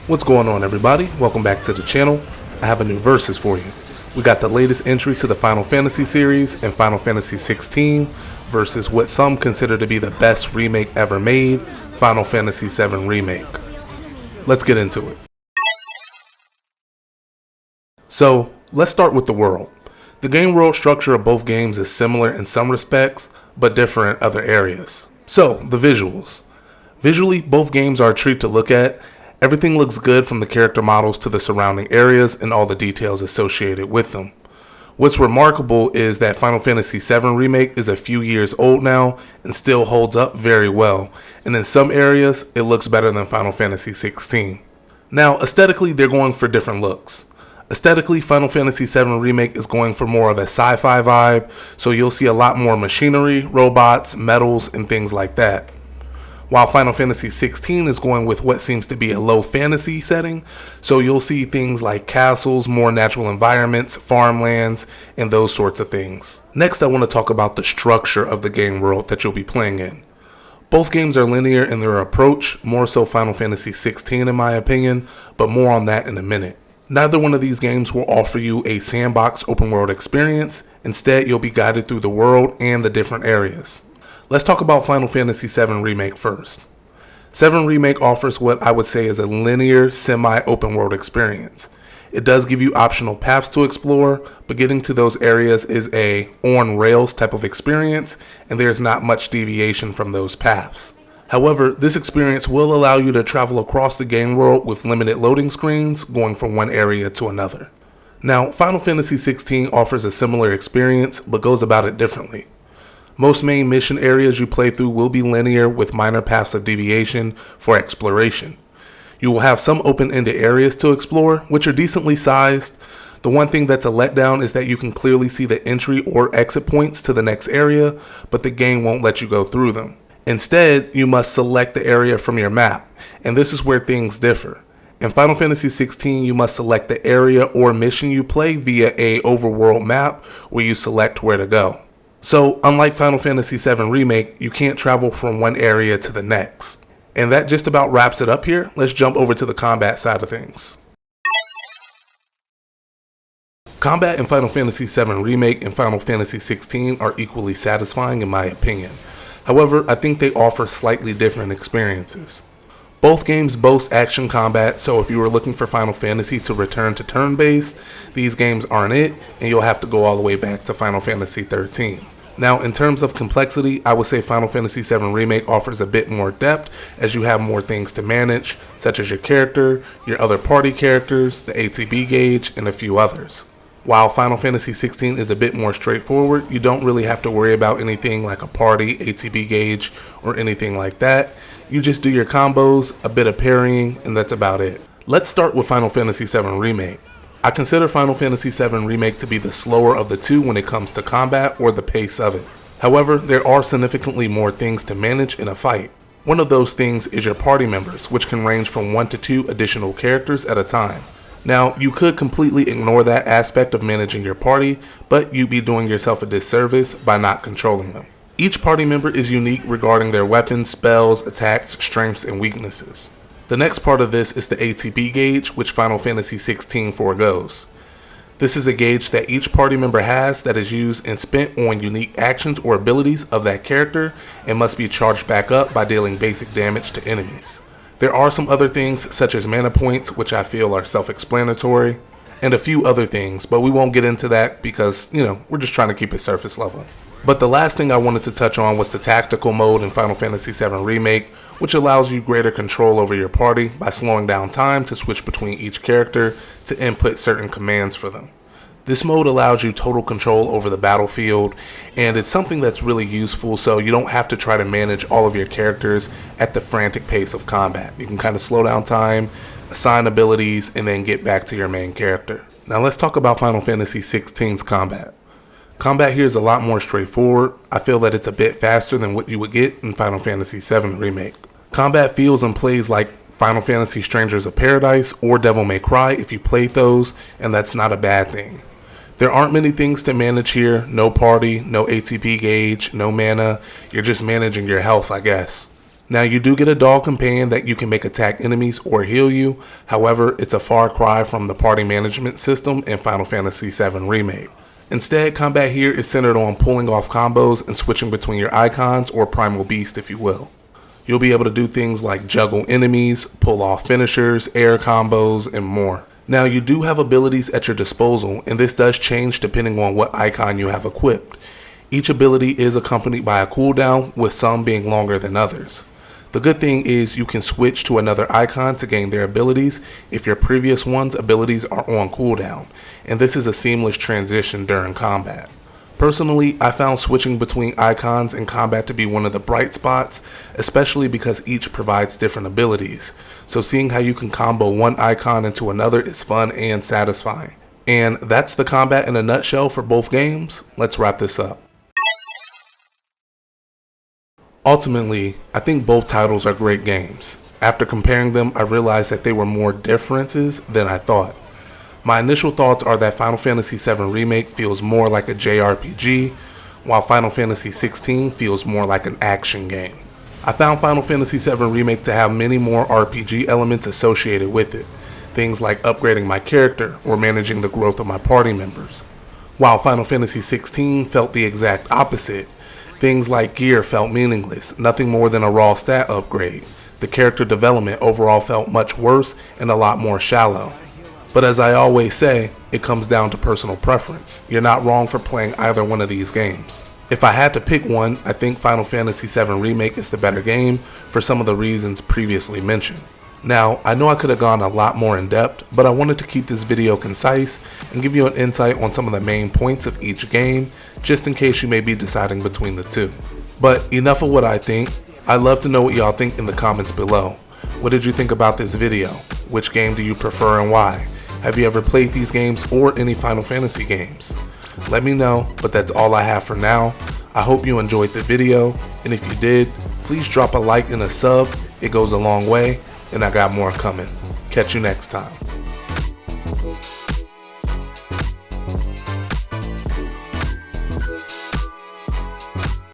What's going on, everybody? Welcome back to the channel. I have a new versus for you. We got the latest entry to the Final Fantasy series and Final Fantasy 16 versus what some consider to be the best remake ever made, Final Fantasy 7 Remake. Let's get into it. So, let's start with the world. The game world structure of both games is similar in some respects, but different in other areas. So, the visuals. Visually, both games are a treat to look at. Everything looks good from the character models to the surrounding areas and all the details associated with them. What's remarkable is that Final Fantasy 7 Remake is a few years old now and still holds up very well, and in some areas it looks better than Final Fantasy 16. Now, aesthetically, they're going for different looks. Aesthetically, Final Fantasy 7 Remake is going for more of a sci-fi vibe, so you'll see a lot more machinery, robots, metals, and things like that. While Final Fantasy 16 is going with what seems to be a low fantasy setting, so you'll see things like castles, more natural environments, farmlands, and those sorts of things. Next, I want to talk about the structure of the game world that you'll be playing in. Both games are linear in their approach, more so Final Fantasy 16 in my opinion, but more on that in a minute. Neither one of these games will offer you a sandbox open world experience. Instead, you'll be guided through the world and the different areas. Let's talk about Final Fantasy 7 Remake first. 7 Remake offers what I would say is a linear, semi-open world experience. It does give you optional paths to explore, but getting to those areas is a on-rails type of experience, and there's not much deviation from those paths. However, this experience will allow you to travel across the game world with limited loading screens, going from one area to another. Now, Final Fantasy 16 offers a similar experience, but goes about it differently. Most main mission areas you play through will be linear with minor paths of deviation for exploration. You will have some open-ended areas to explore, which are decently sized. The one thing that's a letdown is that you can clearly see the entry or exit points to the next area, but the game won't let you go through them. Instead, you must select the area from your map, and this is where things differ. In Final Fantasy 16, you must select the area or mission you play via a overworld map where you select where to go. So, unlike Final Fantasy 7 Remake, you can't travel from one area to the next. And that just about wraps it up here. Let's jump over to the combat side of things. Combat in Final Fantasy 7 Remake and Final Fantasy 16 are equally satisfying in my opinion. However, I think they offer slightly different experiences. Both games boast action combat, so if you were looking for Final Fantasy to return to turn-based, these games aren't it, and you'll have to go all the way back to Final Fantasy 13. Now, in terms of complexity, I would say Final Fantasy 7 Remake offers a bit more depth as you have more things to manage, such as your character, your other party characters, the ATB gauge, and a few others. While Final Fantasy 16 is a bit more straightforward, you don't really have to worry about anything like a party, ATB gauge, or anything like that. You just do your combos, a bit of parrying, and that's about it. Let's start with Final Fantasy 7 Remake. I consider Final Fantasy 7 Remake to be the slower of the two when it comes to combat or the pace of it. However, there are significantly more things to manage in a fight. One of those things is your party members, which can range from 1 to 2 additional characters at a time. Now, you could completely ignore that aspect of managing your party, but you'd be doing yourself a disservice by not controlling them. Each party member is unique regarding their weapons, spells, attacks, strengths, and weaknesses. The next part of this is the ATB gauge, which Final Fantasy 16 forgoes. This is a gauge that each party member has that is used and spent on unique actions or abilities of that character and must be charged back up by dealing basic damage to enemies. There are some other things such as mana points, which I feel are self-explanatory, and a few other things, but we won't get into that because, we're just trying to keep it surface level. But the last thing I wanted to touch on was the tactical mode in Final Fantasy 7 Remake, which allows you greater control over your party by slowing down time to switch between each character to input certain commands for them. This mode allows you total control over the battlefield, and it's something that's really useful so you don't have to try to manage all of your characters at the frantic pace of combat. You can kind of slow down time, assign abilities, and then get back to your main character. Now let's talk about Final Fantasy 16's combat. Combat here is a lot more straightforward. I feel that it's a bit faster than what you would get in Final Fantasy 7 Remake. Combat feels and plays like Final Fantasy Strangers of Paradise or Devil May Cry if you played those, and that's not a bad thing. There aren't many things to manage here, no party, no ATB gauge, no mana, you're just managing your health, I guess. Now you do get a dog companion that you can make attack enemies or heal you, however it's a far cry from the party management system in Final Fantasy VII Remake. Instead, combat here is centered on pulling off combos and switching between your icons or primal beast if you will. You'll be able to do things like juggle enemies, pull off finishers, air combos, and more. Now you do have abilities at your disposal, and this does change depending on what icon you have equipped. Each ability is accompanied by a cooldown, with some being longer than others. The good thing is you can switch to another icon to gain their abilities if your previous one's abilities are on cooldown, and this is a seamless transition during combat. Personally, I found switching between icons in combat to be one of the bright spots, especially because each provides different abilities, so seeing how you can combo one icon into another is fun and satisfying. And that's the combat in a nutshell for both games. Let's wrap this up. Ultimately, I think both titles are great games. After comparing them, I realized that there were more differences than I thought. My initial thoughts are that Final Fantasy VII Remake feels more like a JRPG, while Final Fantasy XVI feels more like an action game. I found Final Fantasy VII Remake to have many more RPG elements associated with it, things like upgrading my character or managing the growth of my party members. While Final Fantasy XVI felt the exact opposite. Things like gear felt meaningless, nothing more than a raw stat upgrade. The character development overall felt much worse and a lot more shallow. But as I always say, it comes down to personal preference. You're not wrong for playing either one of these games. If I had to pick one, I think Final Fantasy VII Remake is the better game for some of the reasons previously mentioned. Now, I know I could have gone a lot more in depth, but I wanted to keep this video concise and give you an insight on some of the main points of each game, just in case you may be deciding between the two. But enough of what I think. I'd love to know what y'all think in the comments below. What did you think about this video? Which game do you prefer and why? Have you ever played these games or any Final Fantasy games? Let me know, but that's all I have for now. I hope you enjoyed the video, and if you did, please drop a like and a sub. It goes a long way. And I got more coming. Catch you next time.